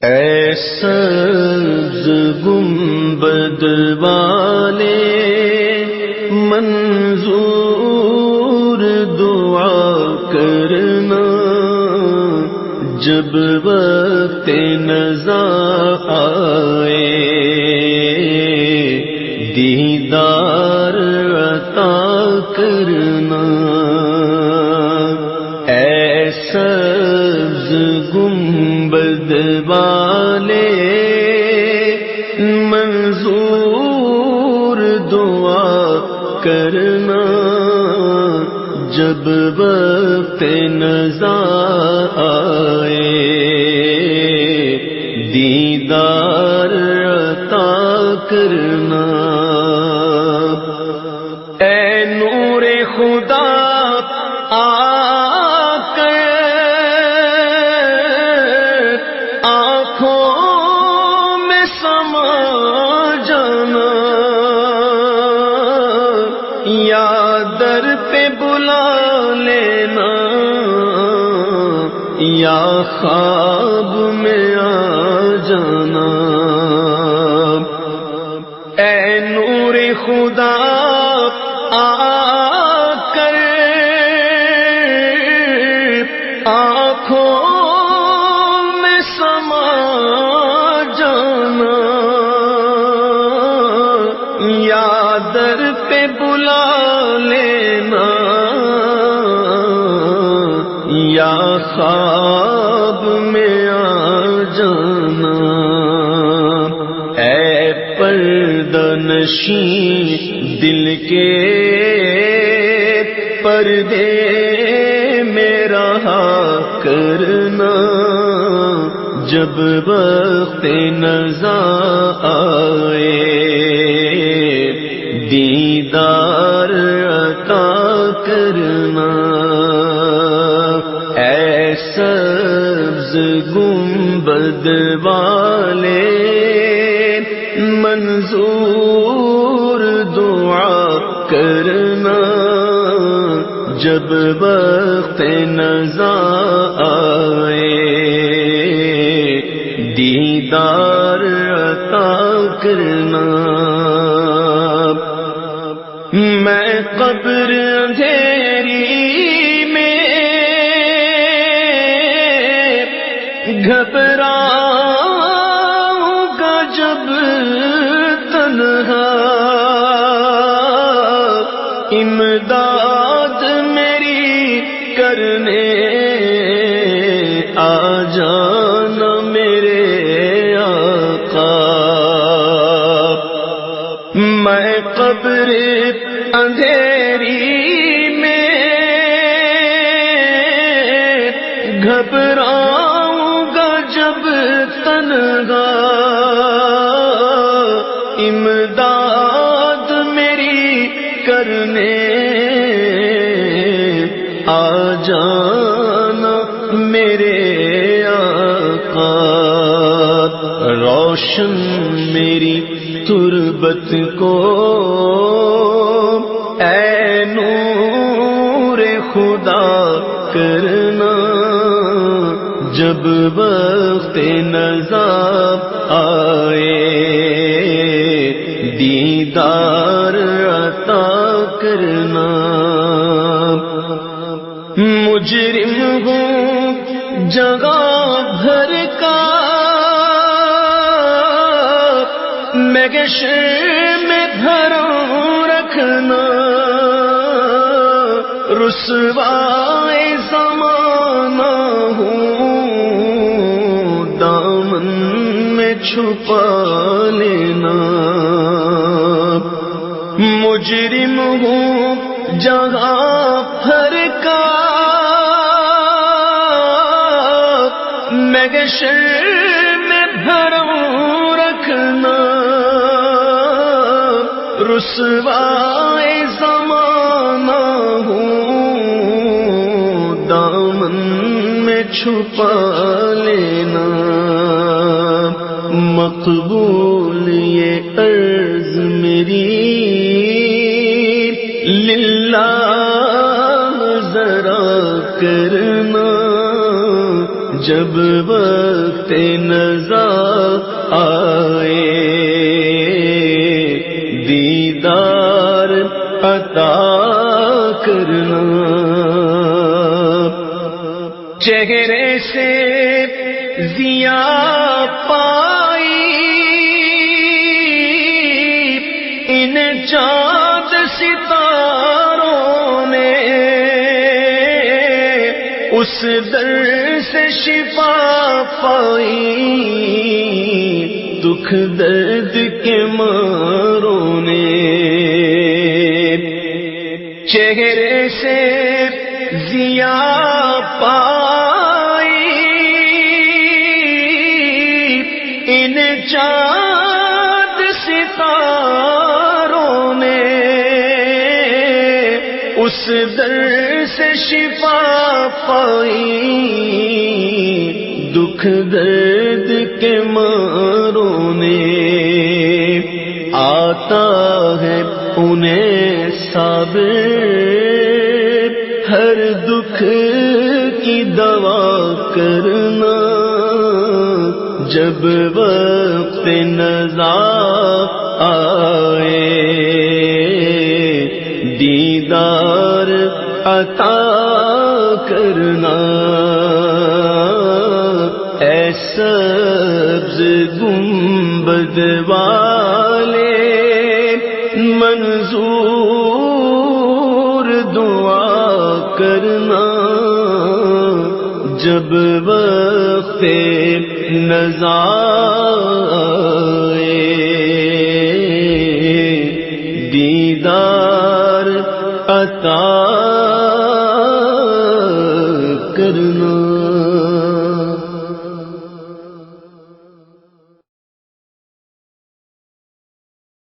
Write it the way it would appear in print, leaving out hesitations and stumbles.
اے سبز گنبد والے منظور دعا کرنا، جب وقت نزا آئے دیدار عطا کرنا۔ اے سبز گنبد والے منظور دعا کرنا، جب وقت نزا آئے دیدار عطا کرنا۔ اے نور خدا آ کر آنکھوں میں سما جانا، یا در پہ بلا لینا یا خواب میں آ جانا۔ اے نور خدا آ کر آنکھوں میں سما جانا، یا در پہ بلا لینا یا خواب میں آ جانا۔ اے پردہ نشین دل کے پردے میں رہا کرنا، جب وقت نزا آئے دیدار عطا کرنا۔ اے سبز گنبد والے منظور دعا کرنا، جب وقت نزا آئے دیدار عطا کرنا۔ میں قبر اندھیری میں گھبراؤں گا جب تنہا، امداد میری کرنے آ جانا میرے آقا۔ میں قبر اندھیری میں گھبراؤں گا جب تنہا، امداد میری کرنے آ جانا میرے آقا۔ روشن میری تربت کو اے نور خدا کرنا، جب وقت نزا آئے دیدار عطا کرنا۔ مجرم ہوں جگہ بھر کا میں گشر میں دھروں رکھنا، رسوائے زمانہ ہوں دامن میں چھپا لینا۔ مجرم ہوں جگہ بھر کا میں گشر میں دھروں رکھنا، رسوائے زمانہ ہوں دامن میں چھپا لینا۔ مقبول یہ عرض میری للہ ذرا کرنا، جب وقت نزا آئے دیدار عطا کرنا، چہرے سے ضیا پائی ان چاند ستاروں نے، اس در سے شفا پائی دکھ درد کے ماروں نے، چہرے سے ضیا پائی ان چاند ستاروں نے، اس در سے شفا پائی دکھ درد کے ماروں نے، آتا ہے انہیں صابر ہر دکھ کی دوا کرنا، جب وقت نزا آئے دیدار عطا کرنا، اے سبز گنبد والے منظور دعا کرنا، جب وقت نزا آئے دیدار عطا کرنا۔